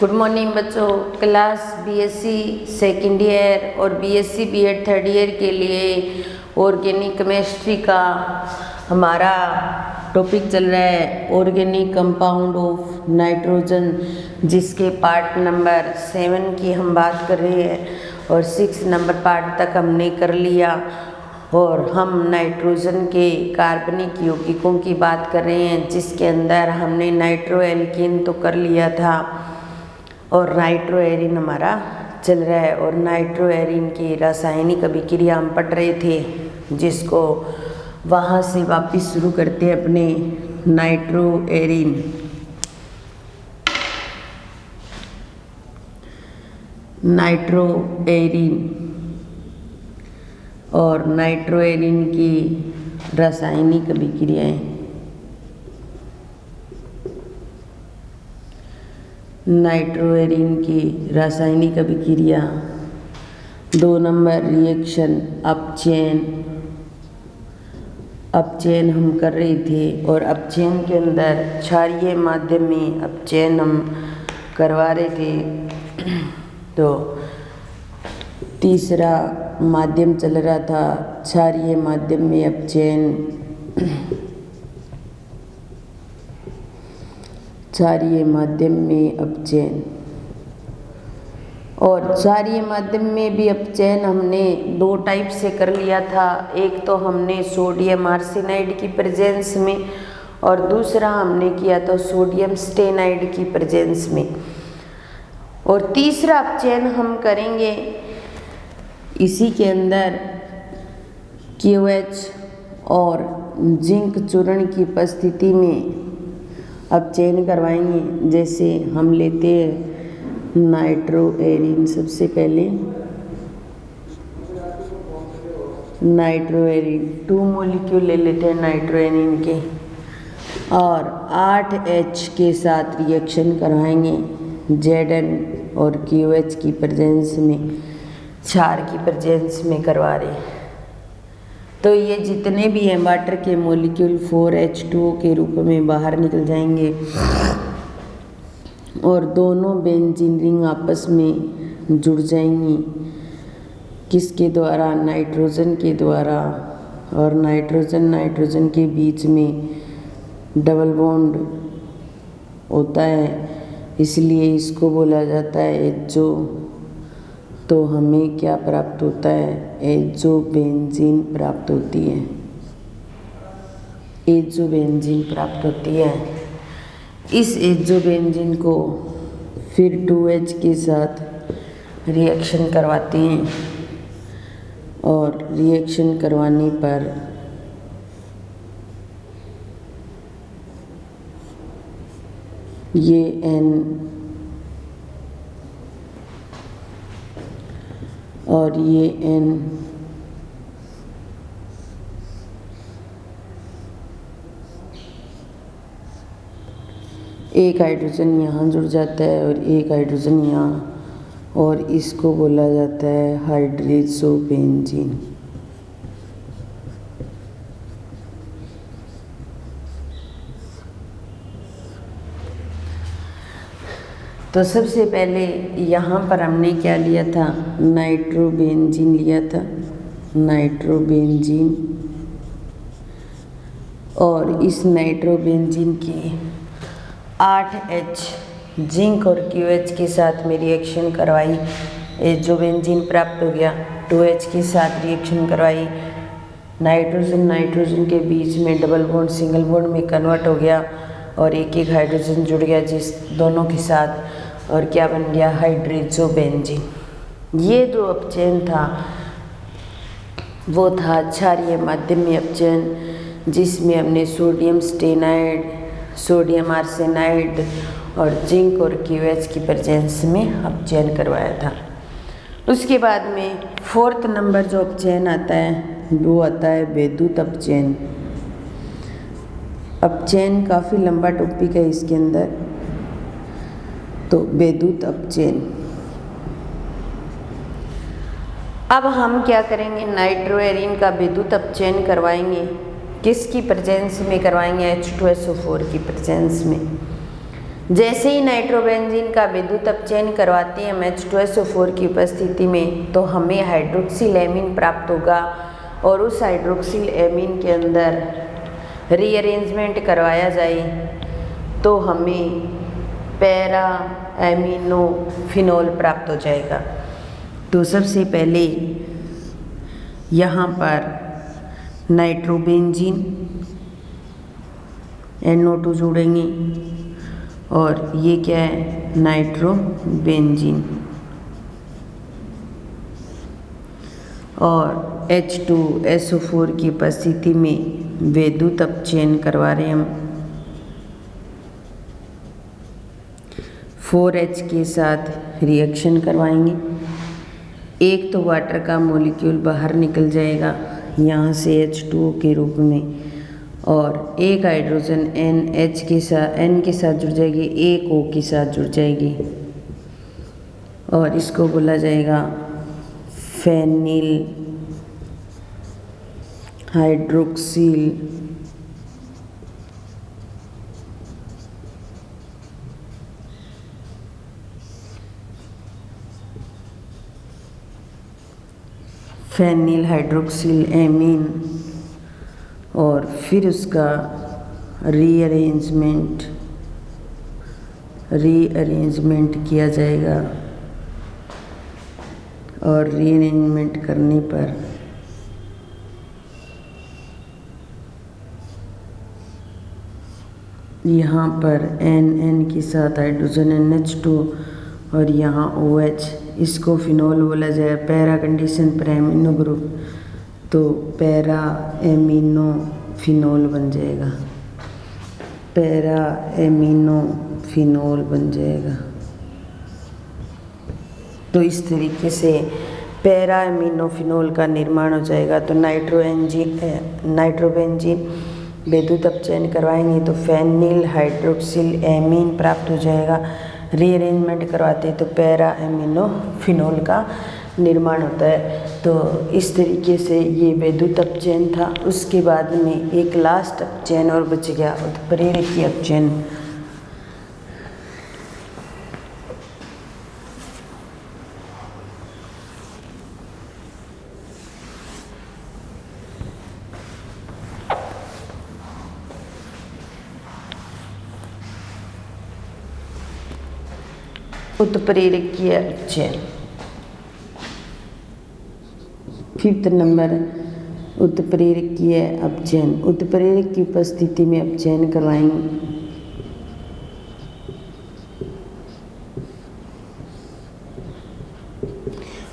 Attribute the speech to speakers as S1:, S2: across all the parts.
S1: Good morning बच्चों। Class BSc second year और BSc BEd third year के लिए ऑर्गेनिक केमिस्ट्री का हमारा टॉपिक चल रहा है ऑर्गेनिक कंपाउंड ऑफ नाइट्रोजन, जिसके पार्ट नंबर 7 की हम बात कर रहे हैं और 6 नंबर पार्ट तक हमने कर लिया। और हम नाइट्रोजन के कार्बनिक यौगिकों की बात कर रहे हैं, जिसके अंदर हमने नाइट्रो एल्कीन तो कर लिया था और नाइट्रो एरिन हमारा चल रहा है। और नाइट्रो एरिन की रासायनिक अभिक्रिया हम पढ़ रहे थे, जिसको वहाँ से वापस शुरू करते हैं अपने नाइट्रो एरिन। नाइट्रो एरिन और नाइट्रो एरिन की रासायनिक अभिक्रियाएं। नाइट्रो एरिन की रासायनिक अभिक्रिया 2 नंबर रिएक्शन अपचयन हम कर रहे थे और अपचयन के अंदर क्षारीय माध्यम में अपचयन हम करवा रहे थे। तो तीसरा माध्यम चल रहा था क्षारीय माध्यम में अपचयन। क्षारीय माध्यम में अपचयन और क्षारीय माध्यम में भी अपचयन हमने 2 टाइप से कर लिया था। एक तो हमने सोडियम आर्सेनाइड की प्रेजेंस में और दूसरा हमने किया था सोडियम स्टेनाइड की प्रेजेंस में। और तीसरा अपचयन हम करेंगे इसी के अंदर KOH और जिंक चूर्ण की उपस्थिति में अपचयन करवाएंगे। जैसे हम लेते हैं नाइट्रो एरिन, सबसे पहले नाइट्रो एरिन 2 मॉलिक्यूल ले लेते हैं नाइट्रो एरिन के और 8H के साथ रिएक्शन करवाएंगे Zn और KOH की प्रेजेंस में, क्षार की प्रेजेंस में करवा रहे हैं। तो ये जितने भी हैं वाटर के मॉलिक्यूल 4H2O के रूप में बाहर निकल जाएंगे और दोनों बेंजीन रिंग आपस में जुड़ जाएंगी। किसके द्वारा? नाइट्रोजन के द्वारा। और नाइट्रोजन के बीच में डबल बॉन्ड होता है, इसलिए इसको बोला जाता है एचो। तो हमें क्या प्राप्त होता है? एजोबेंजीन प्राप्त होती है। एजोबेंजीन प्राप्त होती है। इस एजोबेंजीन को फिर 2H के साथ रिएक्शन करवाते हैं और रिएक्शन करवाने पर ये N और ये N एक हाइड्रोजन यहाँ जुड़ जाता है और एक हाइड्रोजन यहाँ, और इसको बोला जाता है हाइड्रोजोबेंजीन। तो सबसे पहले यहाँ पर हमने क्या लिया था? नाइट्रोबेंजीन लिया था, नाइट्रोबेंजीन। और इस नाइट्रोबेंजीन की 8H जिंक और KOH के साथ में रिएक्शन करवाई, एजोबेंजीन प्राप्त हो गया। 2H के साथ रिएक्शन करवाई, नाइट्रोजन के बीच में डबल बॉन्ड सिंगल बॉन्ड में कन्वर्ट हो गया और एक एक हाइड्रोजन जुड़ गया जिस दोनों के साथ, और क्या बन गया? हाइड्रोजोबेंजीन। ये जो अपचयन था वो था क्षारीय माध्यम में अपचयन, जिसमें हमने सोडियम स्टेनाइड, सोडियम आर्सेनाइड और जिंक और KOH की प्रेजेंस में अपचयन करवाया था। उसके बाद में 4th नंबर जो अपचयन आता है वो आता है वैद्युत अपचयन। अपचयन काफ़ी लंबा टॉपिक है इसके अंदर। तो वैद्युत अपचयन, अब हम क्या करेंगे? नाइट्रो एरिन का वैद्युत अपचयन करवाएंगे। किसकी प्रेजेंस में करवाएंगे? H2SO4 की प्रेजेंस में। जैसे ही नाइट्रोबेंजीन का विद्युत अपचयन करवाते हैं हम H2SO4 की उपस्थिति में, तो हमें हाइड्रोक्सिल एमीन प्राप्त होगा और उस हाइड्रोक्सिल एमीन के अंदर रीअरेंजमेंट करवाया जाए तो हमें पैरा एमिनो फिनोल प्राप्त हो जाएगा। तो सबसे पहले यहाँ पर नाइट्रोबेंजीन NO2 जोड़ेंगे और ये क्या है, नाइट्रोबेंजीन, और H2SO4 की उपस्थिति में विद्युत अपचयन करवा रहे हैं हम 4H के साथ रिएक्शन करवाएंगे। एक तो वाटर का मॉलिक्यूल बाहर निकल जाएगा यहाँ से H2O के रूप में, और एक हाइड्रोजन N के साथ जुड़ जाएगी, एक O के साथ जुड़ जाएगी और इसको बोला जाएगा फेनिल हाइड्रोक्सिल एमीन, और फिर उसका रीअरेंजमेंट किया जाएगा और रीअरेंजमेंट करने पर यहाँ पर NN के साथ हाइड्रोजन NH2 और यहाँ OH, इसको फिनोल बोला जाए, पैरा कंडीशन पर एमिनो ग्रुप, तो पैरा एमिनो फिनोल बन जाएगा, पैरा एमिनो फिनोल बन जाएगा। तो इस तरीके से पैरा एमिनो फिनोल का निर्माण हो जाएगा। तो नाइट्रोबेंजीन विद्युत अपचयन करवाएंगे तो फेनिल हाइड्रोक्सिल एमीन प्राप्त हो जाएगा। रीअरेंजमेंट करवाते तो पैरा एमिनो फिनोल का निर्माण होता है। तो इस तरीके से ये विद्युत अपचयन था। उसके बाद में एक लास्ट अपचयन और बच गया, उत्प्रेरकीय अपचयन। उत्प्रेरकीय अपचयन 5th नंबर, उत्प्रेरकीय अपचयन। उत्प्रेरक की उपस्थिति में अपचयन करवाएंगे।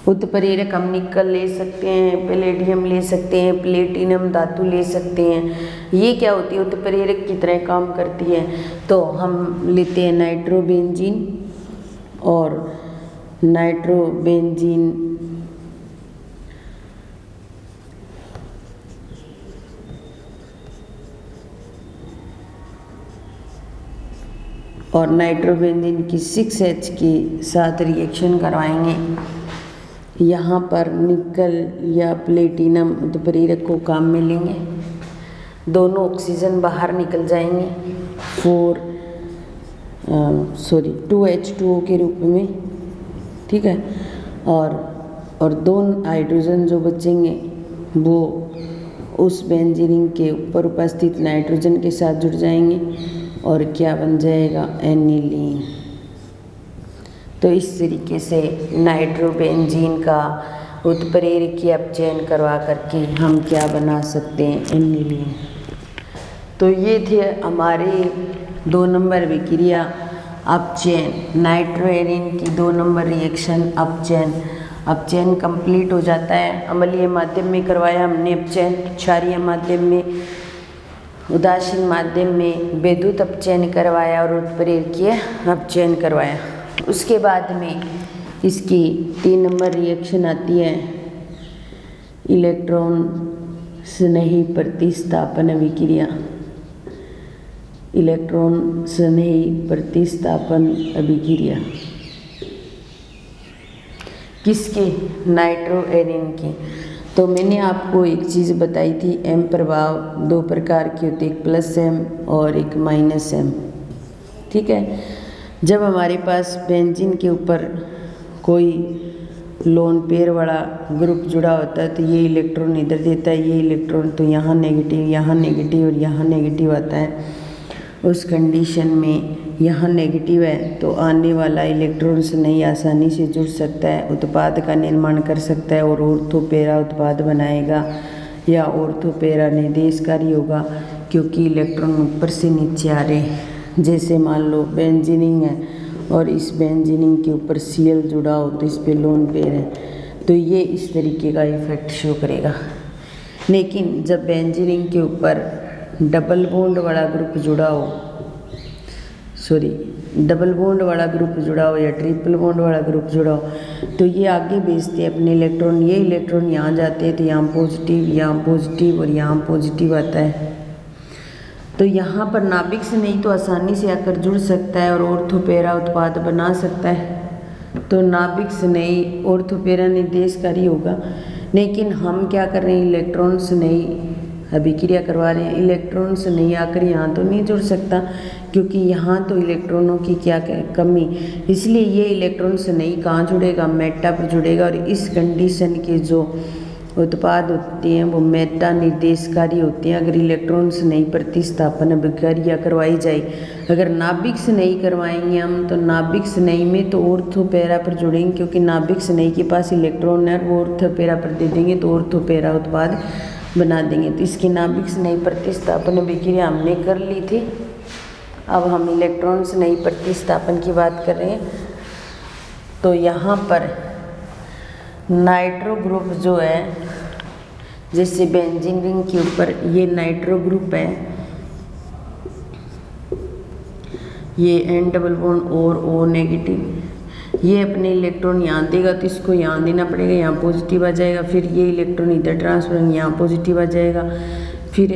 S1: उत्प्रेरक हम निकल ले सकते हैं, पैलेडियम ले सकते हैं, प्लेटिनम धातु ले सकते हैं। ये क्या होती है, उत्प्रेरक की तरह काम करती है। तो हम लेते हैं नाइट्रोबेंजीन और नाइट्रोबेंजीन और नाइट्रोबेंजीन की 6H के साथ रिएक्शन करवाएंगे। यहाँ पर निकल या प्लेटिनम उत्प्रेरक को काम में लेंगे, दोनों ऑक्सीजन बाहर निकल जाएंगे 2H2O के रूप में, ठीक है। और दोनों हाइड्रोजन जो बचेंगे वो उस बेंजीन के ऊपर उपस्थित नाइट्रोजन के साथ जुड़ जाएंगे और क्या बन जाएगा, एनिलीन। तो इस तरीके से नाइट्रोबेंजीन का उत्प्रेरकीय अपचयन करवा करके हम क्या बना सकते हैं, एनिलीन। तो ये थे हमारे 2 नंबर विक्रिया अपचयन, नाइट्रोएरिन की 2 नंबर रिएक्शन अपचयन कंप्लीट हो जाता है। अम्लीय माध्यम में करवाया हमने अपचयन, क्षारीय माध्यम में, उदासीन माध्यम में विद्युत अपचयन करवाया और उत्प्रेरकीय अपचयन करवाया। उसके बाद में इसकी 3 नंबर रिएक्शन आती है, इलेक्ट्रॉन स्नेही प्रतिस्थापन अभिक्रिया। इलेक्ट्रॉन स्नेही प्रतिस्थापन अभिक्रिया किसके, नाइट्रोएरिन की। तो मैंने आपको एक चीज़ बताई थी, एम प्रभाव 2 प्रकार के होते, एक +M और एक -M, ठीक है। जब हमारे पास बेंजीन के ऊपर कोई लोन पेयर वाला ग्रुप जुड़ा होता है तो ये इलेक्ट्रॉन इधर देता है, ये इलेक्ट्रॉन तो यहाँ नेगेटिव और यहाँ नेगेटिव आता है। उस कंडीशन में यहाँ नेगेटिव है तो आने वाला इलेक्ट्रॉन्स नहीं आसानी से जुड़ सकता है, उत्पाद का निर्माण कर सकता है और ऑर्थो पैरा उत्पाद बनाएगा या ऑर्थो पैरा निर्देशकारी होगा, क्योंकि इलेक्ट्रॉन ऊपर से नीचे आ रहे हैं। जैसे मान लो बेंजीनिंग है और इस बेंजीनिंग के ऊपर Cl जुड़ा हो तो इस पे लोन पेयर है, तो ये इस तरीके का इफेक्ट शो करेगा। लेकिन जब बेंजीनिंग के ऊपर डबल बॉन्ड वाला ग्रुप जुड़ा हो, डबल बॉन्ड वाला ग्रुप जुड़ा हो या ट्रिपल बॉन्ड वाला ग्रुप जुड़ा हो, तो ये आगे भेजते हैं अपने इलेक्ट्रॉन। ये इलेक्ट्रॉन यहाँ जाते हैं तो यहाँ पॉजिटिव और यहाँ पॉजिटिव आता है। तो यहाँ पर नाभिक से नहीं तो आसानी से आकर जुड़ सकता है और ऑर्थो पैरा उत्पाद बना सकता है। तो नाभिक से नहीं ऑर्थो पैरा निर्देशकारी होगा। लेकिन हम क्या कर रहे हैं, इलेक्ट्रॉन से नहीं अभिक्रिया करवा रहे हैं, इलेक्ट्रॉन से नहीं आकर यहाँ तो नहीं जुड़ सकता, क्योंकि यहाँ तो इलेक्ट्रॉनों की क्या कमी, इसलिए ये इलेक्ट्रॉन से नहीं कहाँ जुड़ेगा, मेटा पर जुड़ेगा। और इस कंडीशन के जो उत्पाद होते हैं वो मेटा निर्देशकारी होते हैं। अगर इलेक्ट्रॉन से नहीं प्रतिस्थापन अभिक्रिया करवाई जाए, अगर नाभिक से नहीं करवाएंगे हम तो नाभिक से नहीं में तो ऑर्थो पैरा पर जुड़ेंगे, क्योंकि नाभिक से नहीं के पास इलेक्ट्रॉन है वो ऑर्थो पैरा पर दे देंगे तो ऑर्थो पैरा उत्पाद बना देंगे। तो इसकी नाभिक से नहीं प्रतिस्थापन अभिक्रिया हमने कर ली थी। अब हम इलेक्ट्रॉन से नहीं प्रतिस्थापन की बात कर रहे हैं। तो यहाँ पर नाइट्रो ग्रुप जो है, जैसे बेंजीन रिंग के ऊपर ये नाइट्रो ग्रुप है, ये N डबल बॉन्ड और O नेगेटिव, ये अपने इलेक्ट्रॉन यहाँ देगा तो इसको यहाँ देना पड़ेगा, यहाँ पॉजिटिव आ जाएगा। फिर ये इलेक्ट्रॉन इधर ट्रांसफर होंगे, यहाँ पॉजिटिव आ जाएगा। फिर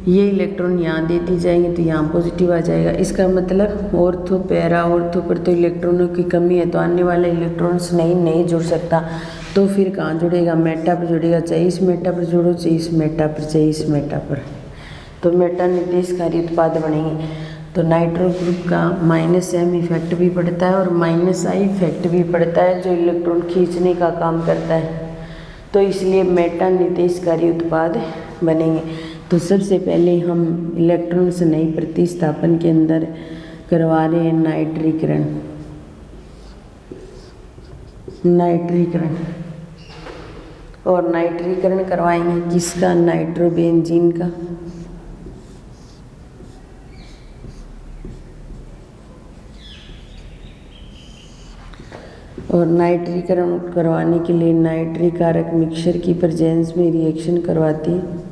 S1: ये इलेक्ट्रॉन यहाँ दे दी जाएंगे तो यहाँ पॉजिटिव आ जाएगा। इसका मतलब ऑर्थो पैरा, ऑर्थो पर तो इलेक्ट्रॉनों की कमी है तो आने वाले इलेक्ट्रॉन्स नहीं जुड़ सकता। तो फिर कहाँ जुड़ेगा, मेटा पर जुड़ेगा। चाहे इस मेटा पर जुड़ो, चाहे इस मेटा पर, चाहे इस मेटा पर, तो मेटा निर्देशकारी उत्पाद बनेंगे। तो नाइट्रो ग्रुप का -M इफेक्ट भी पड़ता है और -I इफेक्ट भी पड़ता है जो इलेक्ट्रॉन खींचने का काम करता है। तो इसलिए मेटा निर्देशकारी उत्पाद बनेंगे। तो सबसे पहले हम इलेक्ट्रॉन से नई प्रतिस्थापन के अंदर करवा रहे हैं नाइट्रीकरण और नाइट्रीकरण करवाएंगे किसका, नाइट्रोबेंजीन का। और नाइट्रीकरण करवाने के लिए नाइट्री कारक मिक्सचर की प्रेजेंस में रिएक्शन करवाती है।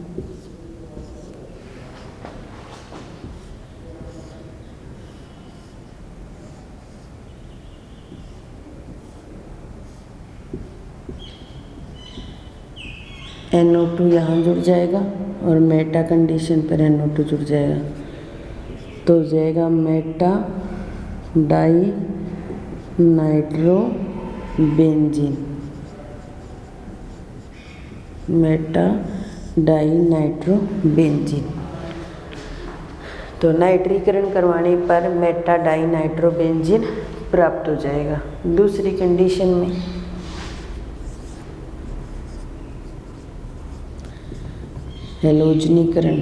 S1: NO2 यहाँ जुड़ जाएगा और मेटा कंडीशन पर NO2 जुड़ जाएगा तो हो जाएगा meta di nitrobenzene, meta di nitrobenzene. तो नाइट्रीकरण करवाने पर मेटा डाई नाइट्रोबेंजीन प्राप्त हो जाएगा। दूसरी कंडीशन में हैलोजनीकरण,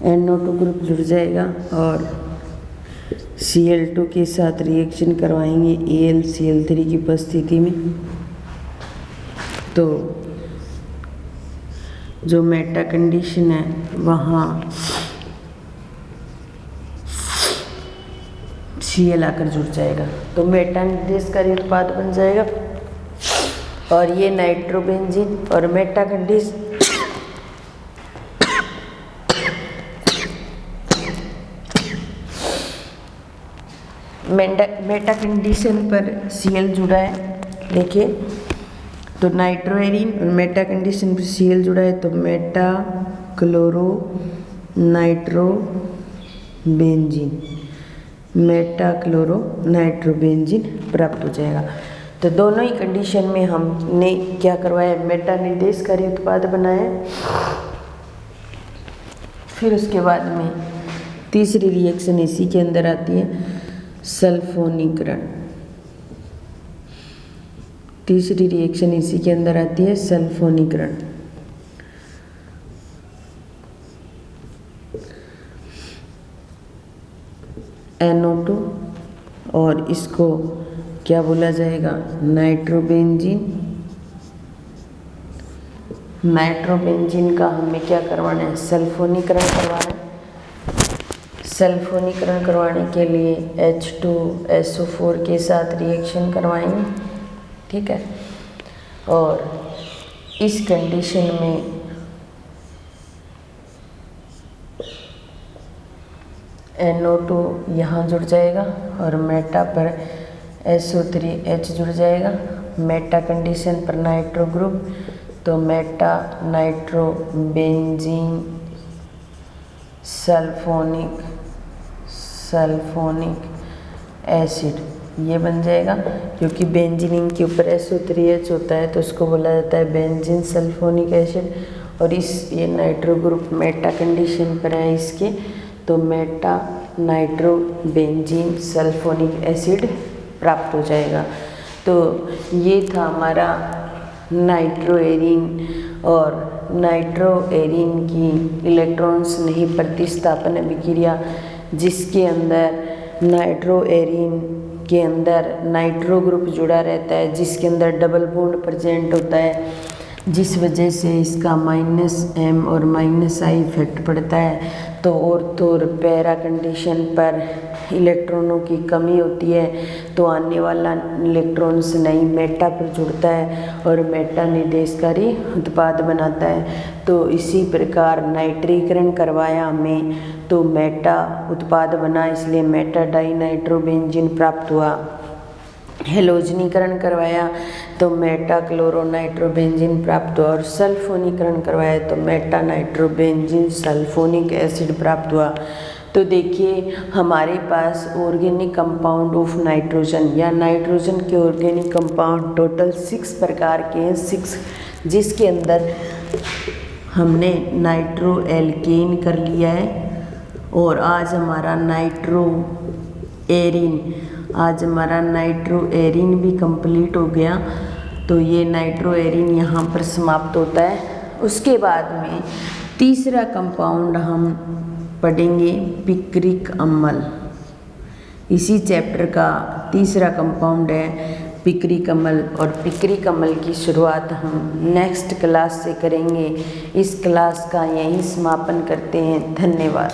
S1: NO2 ग्रुप जुड़ जाएगा और Cl2 के साथ रिएक्शन करवाएंगे AlCl3 की उपस्थिति में। तो जो मेटा कंडीशन है वहाँ Cl आकर जुड़ जाएगा तो मेटा निर्देशकारी उत्पाद बन जाएगा। और ये नाइट्रोबेंजीन और मेटा कंडीशन मेटा कंडीशन पर Cl जुड़ा है, देखिए। तो नाइट्रोएरिन और मेटा कंडीशन पर Cl जुड़ा है तो Meta chloro nitrobenzene, Meta chloro nitrobenzene प्राप्त हो जाएगा। तो दोनों ही कंडीशन में हमने क्या करवाया, मेटा निर्देशकारी उत्पाद बनाया। फिर उसके बाद में तीसरी रिएक्शन इसी के अंदर आती है, सल्फोनीकरण। तीसरी रिएक्शन इसी के अंदर आती है, सल्फोनीकरण। NO2 और इसको क्या बोला जाएगा, नाइट्रोबेंजीन। नाइट्रोबेंजीन का हमें क्या करवाना है, सल्फोनीकरण करवाना है। सल्फोनीकरण करवाने के लिए H2SO4 के साथ रिएक्शन करवाएंगे, ठीक है। और इस कंडीशन में NO2 यहाँ जुड़ जाएगा और मेटा पर SO3H जुड़ जाएगा। मेटा कंडीशन पर नाइट्रो ग्रुप, तो मेटा नाइट्रोबेंजीन सल्फोनिक एसिड ये बन जाएगा। क्योंकि बेंजीन के ऊपर SO3H होता है तो उसको बोला जाता है बेंजीन सल्फोनिक एसिड। और ये नाइट्रो ग्रुप मेटा कंडीशन पर है इसके, तो मेटा नाइट्रोबेंजीन सल्फोनिक एसिड प्राप्त हो जाएगा। तो ये था हमारा नाइट्रोएरीन और नाइट्रोएरीन की इलेक्ट्रॉन्स नहीं प्रतिस्थापन अभिक्रिया, जिसके अंदर नाइट्रोएरीन के अंदर नाइट्रो ग्रुप जुड़ा रहता है, जिसके अंदर डबल बॉन्ड प्रेजेंट होता है, जिस वजह से इसका -M और -I इफेक्ट पड़ता है। तो ऑर्थो और पैरा कंडीशन पर इलेक्ट्रॉनों की कमी होती है, तो आने वाला इलेक्ट्रॉन्स नई मेटा पर जुड़ता है और मेटा निर्देशकारी उत्पाद बनाता है। तो इसी प्रकार नाइट्रीकरण करवाया हमें, तो मेटा उत्पाद बना, इसलिए मेटा डाई नाइट्रोबेंजीन प्राप्त हुआ। हेलोजनीकरण करवाया तो मेटा क्लोरो नाइट्रोबेंजीन प्राप्त हुआ। और सल्फोनीकरण करवाया तो मेटा नाइट्रोबेंजीन सल्फोनिक एसिड प्राप्त हुआ। तो देखिए हमारे पास ऑर्गेनिक कंपाउंड ऑफ नाइट्रोजन या नाइट्रोजन के ऑर्गेनिक कंपाउंड टोटल 6 प्रकार के हैं, 6, जिसके अंदर हमने नाइट्रो एल्केन कर लिया है। और आज हमारा नाइट्रोएरीन भी कंप्लीट हो गया। तो ये नाइट्रोएरीन यहाँ पर समाप्त होता है। उसके बाद में तीसरा कंपाउंड हम पढ़ेंगे पिक्रिक अम्ल। इसी चैप्टर का तीसरा कंपाउंड है पिक्रिक अम्ल। और पिक्रिक अम्ल की शुरुआत हम नेक्स्ट क्लास से करेंगे। इस क्लास का यहीं समापन करते हैं। धन्यवाद।